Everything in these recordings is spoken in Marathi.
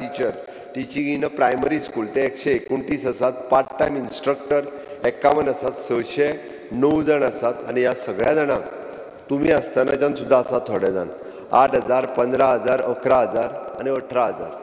Teacher teaching in a primary school ते 129 आसात, पार्ट टायम इन्स्ट्रक्टर 51 आसात, 609 जण आसात आणि ह्या सगळ्या जाणांक तुमी आसतनाच्यान सुद्दां आसात थोडे जाण 8,000, 15,000, 11,000 आणि 18,000.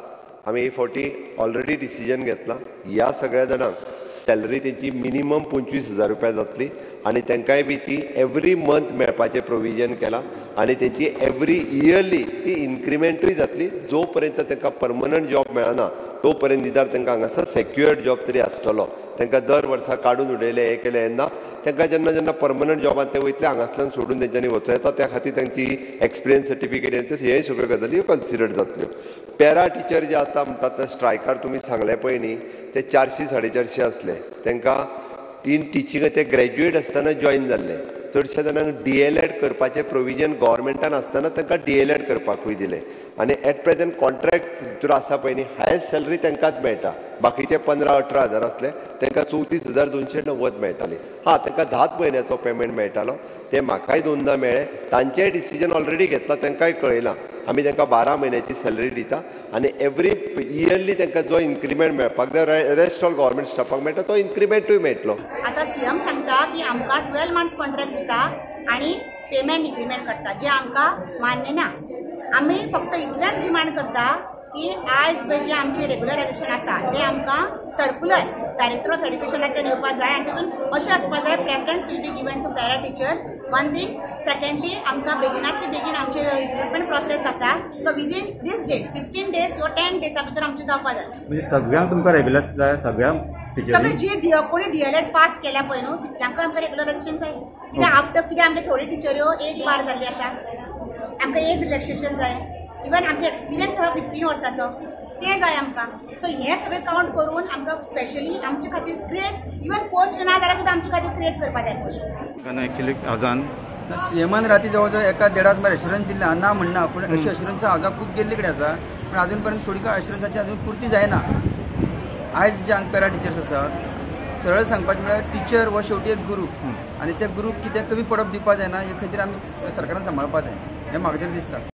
आमी हे फावटी ऑलरेडी डिसिजन घेतला. ह्या सगळ्या जाणांक सॅलरी तेंची मिनिमम 25,000 रुपया जातली आणि तांकांय बी ती एवरी मंथ मेळपाचें प्रोविजन केलां आणि तेंची एवरी इयरली ती इन्क्रिमेंटूय जातली. जो पर्यंत तांकां परमनंट जॉब मेळना तो पर्यंत निदान तांकां हांगासर सेक्युअर्ड जॉब तरी आसतलो. तांकां दर वर्सा काडून उडयले हे केले येना. तांकां जेन्ना जेन्ना परमनंट जॉबान ते वयतले हांगासल्यान सोडून तेंच्यांनी वचूं येता त्या खातीर तांची एक्सपिरियन्स सर्टिफिकेट हे सगळ्यो गजाली कन्सिडर्ड जातल्यो. पॅरा टिचर जे आतां म्हणटात ते स्ट्रायकार तुमी सांगले पळय न्ही ते 400-450 आसले. तांकां इन टिचिंग ते ग्रॅज्युएट आसतना जॉयन जाल्ले. चडशे जाणांक DLED करपाचें प्रोविजन गव्हर्मेंटान आसतना तांकां DLED करपाकूय दिलें आनी एट प्रेझेंट कॉन्ट्रॅक्ट भितर आसा पळय न्ही हायस्ट सॅलरी तांकांच मेळटा. बाकीचे 15-18,000 आसले तांकां 34,290 मेळटाली. तांकां 10 म्हयन्याचो पेमेंट मेळटालो. ते म्हाकाय 2दा मेळ्ळे. तांचेंय डिसिजन ऑलरेडी घेतला, तांकांय कळयलां. आमी तांकां 12 म्हयन्याची सॅलरी दिता आनी एवरी इयरली तांकां जो इन्क्रिमेंट मेळपाक जाय रेस्ट ऑल गव्हर्मेंट स्टाफाक मेळटा तो इन्क्रिमेंटूय मेळटलो. आतां CM सांगता की आमकां 12 मंथ्स कॉन्ट्रॅक्ट दिता आनी पेमेंट इन्क्रिमेंट करता, जे आमकां मान्य ना. आमी फक्त इतलेंच डिमांड करता की आयज पळय जे आमचे रेग्युलरायजेशन आसा ते आमकां सर्क्युलर डायरेक्टर ऑफ एड्युकेशनांतल्यान येवपाक जाय आनी तितून अशें आसपाक जाय preference will be given to para teacher. One thing. Secondly आमकां बेगिनांतली बेगीन आमचे रिक्रुटमेंट प्रोसेस आसा so within this days 15 days वा 10 डेजा भितर आमचे जावपाक जाय. म्हणजे सगळ्यांक तुमकां रेग्युलर जाय सगळ्यांक सगळे जे कोणी DLED पास केल्या पळय न्हू तांकां आमकां रेग्युलरायजेशन जाय. कित्याक आफ्टर कित्याक आमचे थोडी टिचऱ्यो एज बार जाल्ली आसा आमकां एज रिलॅक्सेशन जाय. इवन आमचे एक्सपिरियन्स आसा 15 वर्साचो ते जाय आमकां. सो हे सगळें काउंट करून आमकां स्पेशली आमचे खातीर क्रिएट इवन पोस्ट ना जाल्यार सुद्दां आमचे खातीर क्रिएट करपाक जाय पोस्ट. एक्चुअली आजान CMन राती जवळ जवळ 1-1.5 मला एश्युरन्स दिले ना म्हणना, पूण अशी एश्युरन्स हांगा खूब गेल्ली कडेन आसा पूण अजून पर्यंत थोडी एश्युरन्साची अजून पुर्ती जायना. आयज जे हांगा पॅरा टिचर्स आसात सरळ सांगपाचें म्हळ्यार टीचर हो शेवटी एक गुरू आनी त्या गुरूक कितें कमी पडप दिवपाक जायना. हे खातीर आमी सरकारान सांबाळपाक जाय हें म्हाका तरी दिसता.